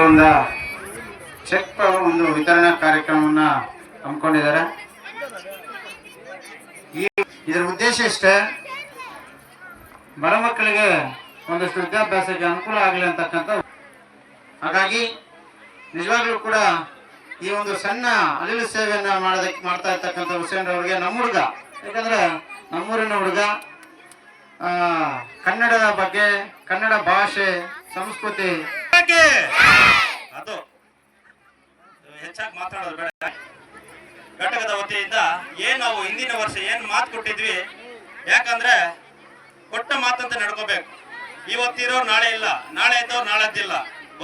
ವತಿಯಿಂದ ಚೆಕ್ ಒಂದು ವಿತರಣಾ ಕಾರ್ಯಕ್ರಮವನ್ನ ಹಮ್ಮಿಕೊಂಡಿದ್ದಾರೆ. ಇದರ ಉದ್ದೇಶ ಇಷ್ಟೇ, ಬಡ ಮಕ್ಕಳಿಗೆ ಒಂದಷ್ಟು ವಿದ್ಯಾಭ್ಯಾಸಕ್ಕೆ ಅನುಕೂಲ ಆಗಲಿ ಅಂತಕ್ಕಂಥ. ಹಾಗಾಗಿ ನಿಜವಾಗ್ಲೂ ಕೂಡ ಈ ಒಂದು ಸಣ್ಣ ಅಳಿಲು ಸೇವೆಯನ್ನ ಮಾಡ್ತಾ ಇರ್ತಕ್ಕಂಥ ಹುಸೇನ್ ಅವರಿಗೆ ನಮ್ಮ ಹುಡುಗ, ಯಾಕಂದ್ರೆ ನಮ್ಮೂರಿನ ಹುಡುಗ, ಕನ್ನಡದ ಬಗ್ಗೆ, ಕನ್ನಡ ಭಾಷೆ, ಸಂಸ್ಕೃತಿ ಅದು ಹೆಚ್ಚಾಗಿ ಮಾತಾಡೋದು ಬೇಡ. ಘಟಕದ ವತಿಯಿಂದ ನಾವು ಹಿಂದಿನ ವರ್ಷ ಮಾತು ಕೊಟ್ಟಿದ್ವಿ, ಯಾಕಂದ್ರೆ ಕೊಟ್ಟ ಮಾತಂತ ನಡ್ಕೋಬೇಕು. ಇವತ್ತಿರೋ ನಾಳೆ ಇಲ್ಲ, ನಾಳೆ ಇದ್ದವ್ರು ನಾಳೆದ್ದಿಲ್ಲ,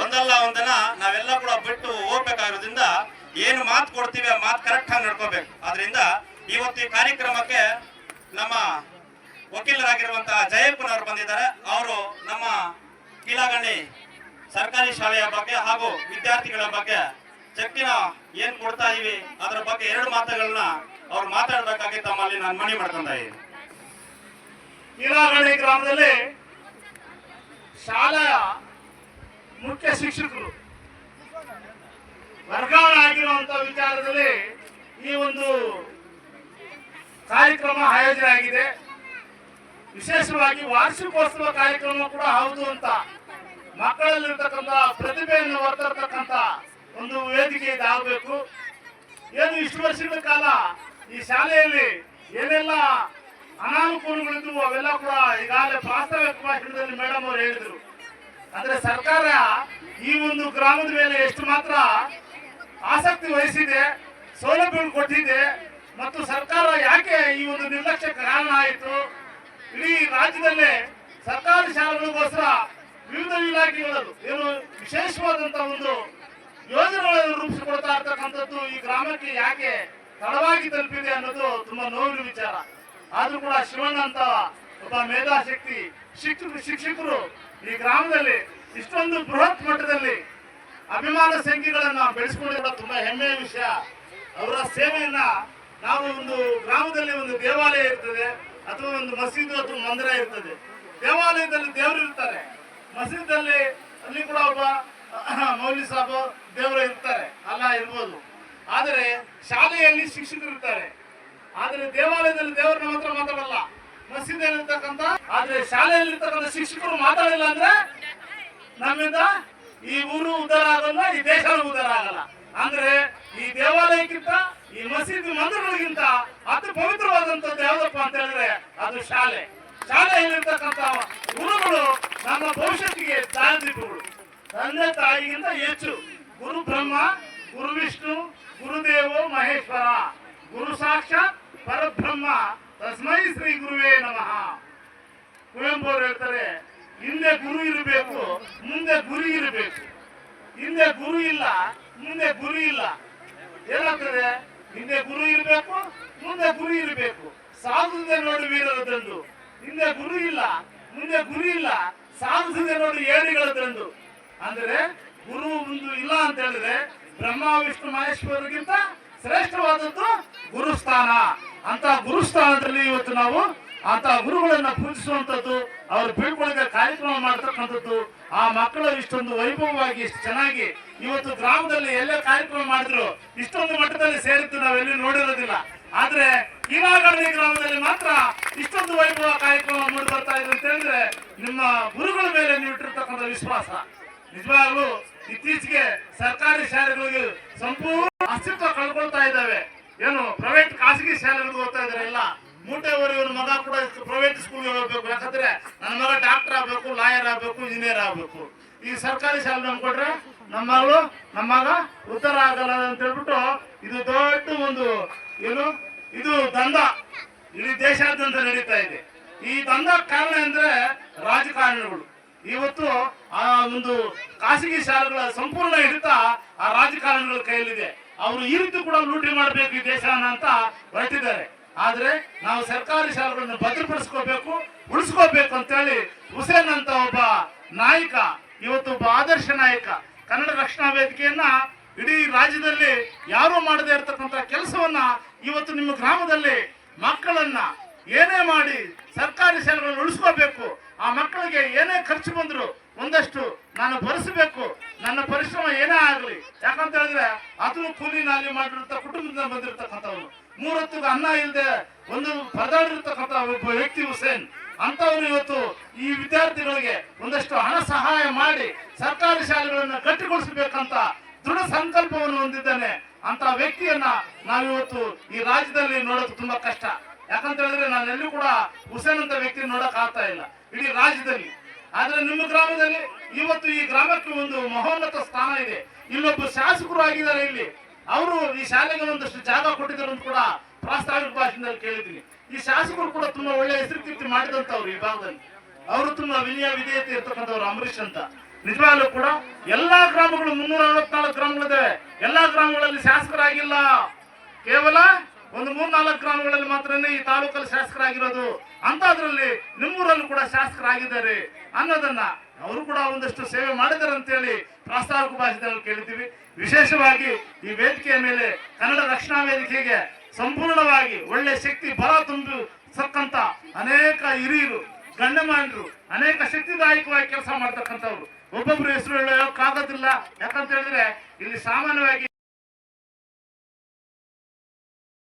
ಒಂದಲ್ಲ ಒಂದನ ನಾವೆಲ್ಲ ಕೂಡ ಬಿಟ್ಟು ಹೋಗ್ಬೇಕಾಗಿರೋದ್ರಿಂದ ಏನು ಮಾತು ಕೊಡ್ತೀವಿ ಆ ಮಾತು ಕರೆಕ್ಟ್ ಆಗಿ ನಡ್ಕೋಬೇಕು. ಆದ್ರಿಂದ ಇವತ್ತು ಈ ಕಾರ್ಯಕ್ರಮಕ್ಕೆ ನಮ್ಮ ವಕೀಲರಾಗಿರುವಂತಹ ಜಯಪ್ಪನವರು ಬಂದಿದ್ದಾರೆ. ಅವರು ನಮ್ಮ ಕೀಲಾಗಣ್ಣಿ ಸರ್ಕಾರಿ ಶಾಲೆಯ ಬಗ್ಗೆ ಹಾಗೂ ವಿದ್ಯಾರ್ಥಿಗಳ ಬಗ್ಗೆ ಚೆಕ್ಕಿನ ಏನ್ ಕೊಡ್ತಾ ಇದೀವಿ ಅದರ ಬಗ್ಗೆ 2 ಮಾತುಗಳನ್ನ ಅವ್ರು ಮಾತಾಡ್ಬೇಕಾಗಿ ತಮ್ಮಲ್ಲಿ ನಾನು ಮನವಿ ಮಾಡ್ಕೊಂತ ಇದ್ದೀನಿ. ಕೀಲಾಗಣ್ಣಿ ಗ್ರಾಮದಲ್ಲಿ ಶಾಲೆಯ ಮುಖ್ಯ ಶಿಕ್ಷಕರು ವರ್ಗಾವಣೆ ಆಗಿರುವಂತ ವಿಚಾರದಲ್ಲಿ ಈ ಒಂದು ಕಾರ್ಯಕ್ರಮ ಆಯೋಜನೆ ಆಗಿದೆ. ವಿಶೇಷವಾಗಿ ವಾರ್ಷಿಕೋತ್ಸವ ಕಾರ್ಯಕ್ರಮ ಕೂಡ ಹೌದು ಅಂತ ಮಕ್ಕಳಲ್ಲಿರ್ತಕ್ಕಂಥ ಪ್ರತಿಭೆಯನ್ನು ಹೊರತರ್ತಕ್ಕಂಥ ಒಂದು ವೇದಿಕೆ ಇದಾಗಬೇಕು. ಏನು ಇಷ್ಟು ವರ್ಷಗಳ ಕಾಲ ಈ ಶಾಲೆಯಲ್ಲಿ ಏನೆಲ್ಲ ಅನಾನುಕೂಲಗಳಿದ್ವು ಅವೆಲ್ಲ ಕೂಡ ಈಗಾಗಲೇ ಪ್ರಾಸ್ತಾವಿಕ ಭಾಷಣದಲ್ಲಿ ಮೇಡಮ್ ಅವರು ಹೇಳಿದ್ರು. ಅಂದ್ರೆ ಸರ್ಕಾರ ಈ ಒಂದು ಗ್ರಾಮದ ಮೇಲೆ ಎಷ್ಟು ಮಾತ್ರ ಆಸಕ್ತಿ ವಹಿಸಿದೆ, ಸೌಲಭ್ಯಗಳು ಕೊಟ್ಟಿದೆ, ಮತ್ತು ಸರ್ಕಾರ ಯಾಕೆ ಈ ಒಂದು ನಿರ್ಲಕ್ಷ್ಯಕ್ಕೆ ಕಾರಣ ಆಯಿತು. ಇಡೀ ರಾಜ್ಯದಲ್ಲೇ ಸರ್ಕಾರಿ ಶಾಲೆಗಳಿಗೋಸ್ಕರ ವಿವಿಧ ಇಲಾಖೆಗಳು ಏನು ವಿಶೇಷವಾದಂತಹ ಒಂದು ಯೋಜನೆಗಳನ್ನು ರೂಪಿಸಿಕೊಡ್ತಾ ಇರ್ತಕ್ಕಂಥದ್ದು ಈ ಗ್ರಾಮಕ್ಕೆ ಯಾಕೆ ತಡವಾಗಿ ತಲುಪಿದೆ ಅನ್ನೋದು ತುಂಬಾ ನೋವಿನ ವಿಚಾರ. ಆದ್ರೂ ಕೂಡ ಶಿವಣ್ಣ ಅಂತ ಒಬ್ಬ ಮೇಧಾಶಕ್ತಿ ಶಿಕ್ಷಕರು ಈ ಗ್ರಾಮದಲ್ಲಿ ಇಷ್ಟೊಂದು ಬೃಹತ್ ಮಟ್ಟದಲ್ಲಿ ಅಭಿಮಾನ ಸಂಖ್ಯೆಗಳನ್ನ ಬೆಳೆಸಿಕೊಂಡಿರೋ ತುಂಬಾ ಹೆಮ್ಮೆಯ ವಿಷಯ. ಅವರ ಸೇವೆಯನ್ನ ನಾವು ಒಂದು ಗ್ರಾಮದಲ್ಲಿ ಒಂದು ದೇವಾಲಯ ಇರ್ತದೆ, ಅಥವಾ ಒಂದು ಮಸೀದು ಅಥವಾ ಮಂದಿರ ಇರ್ತದೆ. ದೇವಾಲಯದಲ್ಲಿ ದೇವರು ಇರ್ತಾರೆ, ಮಸೀದಲ್ಲಿ ಅಲ್ಲಿ ಕೂಡ ಒಬ್ಬ ಮೌಲ್ವಿ ಸಾಬ್ ದೇವರು ಇರ್ತಾರೆ, ಅಲ್ಲ ಇರ್ಬೋದು. ಆದರೆ ಶಾಲೆಯಲ್ಲಿ ಶಿಕ್ಷಕರು ಇರ್ತಾರೆ. ಆದ್ರೆ ದೇವಾಲಯದಲ್ಲಿ ದೇವರನ್ನ ಮಾತ್ರ ಮಾತಾಡಲ್ಲ, ಮಸೀದಿಯಲ್ಲಿ ಇರ್ತಕ್ಕಂಥ. ಆದ್ರೆ ಶಾಲೆಯಲ್ಲಿ ಇರ್ತಕ್ಕಂಥ ಶಿಕ್ಷಕರು ಮಾತಾಡಿಲ್ಲ ಅಂದ್ರೆ ನಮ್ಮಿಂದ ಈ ಊರು ಉದ್ಧಾರ ಆಗಲ್ಲ, ಈ ದೇಶನೂ ಉದ್ಧಾರ ಆಗಲ್ಲ. ಅಂದ್ರೆ ಈ ದೇವಾಲಯಕ್ಕಿಂತ ಈ ಮಸೀದಿ ಮಂದಿರಗಳಿಗಿಂತ ಅತಿ ಪವಿತ್ರವಾದಂತದ್ದು ಯಾವ್ದಪ್ಪ ಅಂತ ಹೇಳಿದ್ರೆ ಅದು ಶಾಲೆ. ಶಾಲೆಯಲ್ಲಿರ್ತಕ್ಕಂಥ ಗುರುಗಳು ನಮ್ಮ ಭವಿಷ್ಯತ್ತಿಗೆ ದಾರಿದೀಪಗಳು. ತಂದೆ ತಾಯಿಗಿಂತ ಹೆಚ್ಚು ಗುರು ಬ್ರಹ್ಮ, ಗುರು ವಿಷ್ಣು, ಗುರುದೇವೋ ಮಹೇಶ್ವರ, ಗುರು ಸಾಕ್ಷಾತ್ ಪರಬ್ರಹ್ಮ, ತಸ್ಮೈ ಶ್ರೀ ಗುರುವೇ ನಮಃ. ಕುವೆಂಪು ಅವರು ಹೇಳ್ತಾರೆ, ಹಿಂದೆ ಗುರು ಇರಬೇಕು, ಮುಂದೆ ಗುರಿ ಇರಬೇಕು. ಹಿಂದೆ ಗುರು ಇಲ್ಲ, ಮುಂದೆ ಗುರಿ ಇಲ್ಲ. ಏನಾಗ್ತದೆ? ಹಿಂದೆ ಗುರು ಇರಬೇಕು, ಮುಂದೆ ಗುರಿ ಇರಬೇಕು. ಸಾಧುದೆ ನೋಡಿ ವೀರರ ದಂಡು. ಹಿಂದೆ ಗುರು ಇಲ್ಲ, ಮುಂದೆ ಗುರಿ ಇಲ್ಲ, ಸಾಧಿಸಿದೆ ನೋಡಿ ಏಡಿಗಳ ದಂಡು. ಅಂದ್ರೆ ಗುರು ಒಂದು ಇಲ್ಲ ಅಂತ ಹೇಳಿದ್ರೆ ಬ್ರಹ್ಮ ವಿಷ್ಣು ಮಹೇಶ್ವರಗಿಂತ ಶ್ರೇಷ್ಠವಾದದ್ದು ಗುರುಸ್ಥಾನ. ಅಂತ ಗುರುಸ್ಥಾನದಲ್ಲಿ ಇವತ್ತು ನಾವು ಅಂತ ಗುರುಗಳನ್ನ ಪೂಜಿಸುವಂತದ್ದು, ಅವ್ರ ಬೀಳ್ಕೊಳಗೆ ಕಾರ್ಯಕ್ರಮ ಮಾಡ್ತಕ್ಕಂಥದ್ದು, ಆ ಮಕ್ಕಳು ಇಷ್ಟೊಂದು ವೈಭವವಾಗಿ ಇಷ್ಟು ಚೆನ್ನಾಗಿ ಇವತ್ತು ಗ್ರಾಮದಲ್ಲಿ ಎಲ್ಲೇ ಕಾರ್ಯಕ್ರಮ ಮಾಡಿದ್ರು ಇಷ್ಟೊಂದು ಮಟ್ಟದಲ್ಲಿ ಸೇರಿದ್ದು ನಾವೆಲ್ಲಿ ನೋಡಿರೋದಿಲ್ಲ. ಆದ್ರೆ ಕೀಲಾಗಣ್ಣಿ ಗ್ರಾಮದಲ್ಲಿ ಮಾತ್ರ ಇಷ್ಟೊಂದು ವೈಭವ ಕಾರ್ಯಕ್ರಮ ಮೂಡಿ ಬರ್ತಾ ಇದೆ ಅಂತ ಹೇಳಿದ್ರೆ ನಿಮ್ಮ ಗುರುಗಳ ಮೇಲೆ ನೀವು ಇಟ್ಟಿರ್ತಕ್ಕಂಥ ವಿಶ್ವಾಸ. ನಿಜವಾಗ್ಲೂ ಇತ್ತೀಚೆಗೆ ಸರ್ಕಾರಿ ಶಾಲೆಗಳಿಗೆ ಸಂಪೂರ್ಣ ಅಸ್ತಿತ್ವ ಕಳ್ಕೊಳ್ತಾ ಇದ್ದಾವೆ. ಏನು ಪ್ರೈವೇಟ್ ಖಾಸಗಿ ಶಾಲೆಗಳಿಗೆ ಹೋಗ್ತಾ ಇದಾರೆ ಎಲ್ಲ. ಮೂಟೆವರೆಗೂ ಮಗ ಕೂಡ ಪ್ರೈವೇಟ್ ಸ್ಕೂಲ್ಗೆ ಹೋಗ್ಬೇಕು, ಯಾಕಂದ್ರೆ ನನ್ನ ಮಗ ಡಾಕ್ಟರ್ ಆಗ್ಬೇಕು, ಲಾಯರ್ ಆಗ್ಬೇಕು, ಇಂಜಿನಿಯರ್ ಆಗ್ಬೇಕು. ಈ ಸರ್ಕಾರಿ ಶಾಲೆ ನಂಬ್ಕೊಟ್ರೆ ನಮ್ಮ ಮಗ ಉತ್ತರ ಆಗಲ್ಲ ಅಂತ ಹೇಳ್ಬಿಟ್ಟು ಇದು ದೊಡ್ಡ ಒಂದು ಏನು ಇದು ದಂಧ ಇಡೀ ದೇಶಾದ್ಯಂತ ನಡೀತಾ ಇದೆ. ಈ ದಂಧ ಕಾರಣ ಅಂದ್ರೆ ರಾಜಕಾರಣಿಗಳು. ಇವತ್ತು ಆ ಒಂದು ಖಾಸಗಿ ಶಾಲೆಗಳ ಸಂಪೂರ್ಣ ಹಿಡಿತ ಆ ರಾಜಕಾರಣಿಗಳ ಕೈಯಲ್ಲಿದೆ. ಅವರು ಈ ರೀತಿ ಕೂಡ ಲೂಟಿ ಮಾಡಬೇಕು ಈ ದೇಶನ ಅಂತ ಹೊರಟಿದ್ದಾರೆ. ಆದ್ರೆ ನಾವು ಸರ್ಕಾರಿ ಶಾಲೆಗಳನ್ನು ಭದ್ರಪಡಿಸ್ಕೋಬೇಕು, ಉಳಿಸ್ಕೋಬೇಕು ಅಂತೇಳಿ ಹುಸೇನ್ ಅಂತ ಒಬ್ಬ ನಾಯಕ, ಇವತ್ತು ಒಬ್ಬ ಆದರ್ಶ ನಾಯಕ, ಕನ್ನಡ ರಕ್ಷಣಾ ವೇದಿಕೆಯನ್ನ ಇಡೀ ರಾಜ್ಯದಲ್ಲಿ ಯಾರೂ ಮಾಡದೇ ಇರತಕ್ಕಂಥ ಕೆಲಸವನ್ನ ಇವತ್ತು ನಿಮ್ಮ ಗ್ರಾಮದಲ್ಲಿ ಮಕ್ಕಳನ್ನ ಏನೇ ಮಾಡಿ ಸರ್ಕಾರಿ ಶಾಲೆಗಳನ್ನು ಉಳಿಸ್ಕೋಬೇಕು, ಆ ಮಕ್ಕಳಿಗೆ ಏನೇ ಖರ್ಚು ಬಂದ್ರು ಒಂದಷ್ಟು ನಾನು ಭರಿಸಬೇಕು. ನನ್ನ ಪರಿಶ್ರಮ ಏನೇ ಆಗಲಿ, ಯಾಕಂತ ಹೇಳಿದ್ರೆ ಅದನ್ನು ಕೂಲಿ ನಾಲಿ ಮಾಡಿರುತ್ತ ಕುಟುಂಬದಿಂದ ಬಂದಿರತಕ್ಕಂಥವ್ರು, 3 ಹೊತ್ತಿಗೆ ಅನ್ನ ಇಲ್ಲದೆ ಒಂದು ಪರದಾಡಿರ್ತಕ್ಕಂಥ ಒಬ್ಬ ವ್ಯಕ್ತಿ ಹುಸೇನ್ ಅಂತವನು ಇವತ್ತು ಈ ವಿದ್ಯಾರ್ಥಿಗಳಿಗೆ ಒಂದಷ್ಟು ಹಣ ಸಹಾಯ ಮಾಡಿ ಸರ್ಕಾರಿ ಶಾಲೆಗಳನ್ನ ಗಟ್ಟಿಗೊಳಿಸಬೇಕಂತ ದೃಢ ಸಂಕಲ್ಪವನ್ನು ಹೊಂದಿದ್ದಾನೆ. ಅಂತ ವ್ಯಕ್ತಿಯನ್ನ ನಾವಿವತ್ತು ಈ ರಾಜ್ಯದಲ್ಲಿ ನೋಡೋದು ತುಂಬಾ ಕಷ್ಟ. ಯಾಕಂತ ಹೇಳಿದ್ರೆ ನಾನೆಲ್ಲೂ ಕೂಡ ಹುಸೇನ್ ಅಂತ ವ್ಯಕ್ತಿ ನೋಡಕ್ ಆಗ್ತಾ ಇಲ್ಲ ಇಡೀ ರಾಜ್ಯದಲ್ಲಿ. ಆದ್ರೆ ನಿಮ್ಮ ಗ್ರಾಮದಲ್ಲಿ ಇವತ್ತು ಈ ಗ್ರಾಮಕ್ಕೆ ಒಂದು ಮಹೋನ್ನತ ಸ್ಥಾನ ಇದೆ. ಇಲ್ಲೊಬ್ಬ ಶಾಸಕರು ಆಗಿದ್ದಾರೆ. ಇಲ್ಲಿ ಅವರು ಈ ಶಾಲೆಗೆ ಒಂದಷ್ಟು ಜಾಗ ಕೊಟ್ಟಿದ್ದಾರೆ ಅಂತ ಕೂಡ ಪ್ರಾಸ್ತಾವಿಕ ಭಾಷಣದಲ್ಲಿ ಕೇಳಿದ್ದೀನಿ. ಈ ಶಾಸಕರು ಕೂಡ ತುಂಬಾ ಒಳ್ಳೆ ಹೆಸರು ಕೀರ್ತಿ ಮಾಡಿದಂತವ್ರು ಈ ಭಾಗದಲ್ಲಿ. ಅವರು ತುಂಬಾ ವಿನಯ ವಿಧೇಯತೆ ಇರ್ತಕ್ಕಂಥವ್ರು ಅಂಬರೀಶ್ ಅಂತ. ನಿಜವಾಗ್ಲೂ ಕೂಡ ಎಲ್ಲಾ ಗ್ರಾಮಗಳು 344 ಗ್ರಾಮಗಳಿದ್ದಾವೆ. ಎಲ್ಲಾ ಗ್ರಾಮಗಳಲ್ಲಿ ಶಾಸಕರಾಗಿಲ್ಲ, ಕೇವಲ ಒಂದು 3-4 ಗ್ರಾಮಗಳಲ್ಲಿ ಮಾತ್ರನೇ ಈ ತಾಲೂಕಲ್ಲಿ ಶಾಸಕರಾಗಿರೋದು. ಅಂತದ್ರಲ್ಲಿ ನಿಮ್ಮೂರಲ್ಲೂ ಕೂಡ ಶಾಸಕರಾಗಿದ್ದಾರೆ ಅನ್ನೋದನ್ನ ಅವರು ಕೂಡ ಒಂದಷ್ಟು ಸೇವೆ ಮಾಡಿದ್ದಾರೆ ಅಂತೇಳಿ ಪ್ರಾಸ್ತಾವಿಕ ಭಾಷಣದಲ್ಲಿ ಕೇಳಿದ್ದೀವಿ. ವಿಶೇಷವಾಗಿ ಈ ವೇದಿಕೆಯ ಮೇಲೆ ಕನ್ನಡ ರಕ್ಷಣಾ ವೇದಿಕೆಗೆ ಸಂಪೂರ್ಣವಾಗಿ ಒಳ್ಳೆ ಶಕ್ತಿ ಬಲ ತುಂಬಿಸಕ್ಕಂತ ಅನೇಕ ಹಿರಿಯರು ಗಣ್ಯಮಾನ್ಯರು ಅನೇಕ ಶಕ್ತಿದಾಯಕವಾಗಿ ಕೆಲಸ ಮಾಡ್ತಕ್ಕಂಥವ್ರು. ಒಬ್ಬೊಬ್ರು ಹೆಸರು ಹೇಳೋಕ್ಕಾಗೋದಿಲ್ಲ. ಯಾಕಂತ ಹೇಳಿದ್ರೆ ಇಲ್ಲಿ ಸಾಮಾನ್ಯವಾಗಿ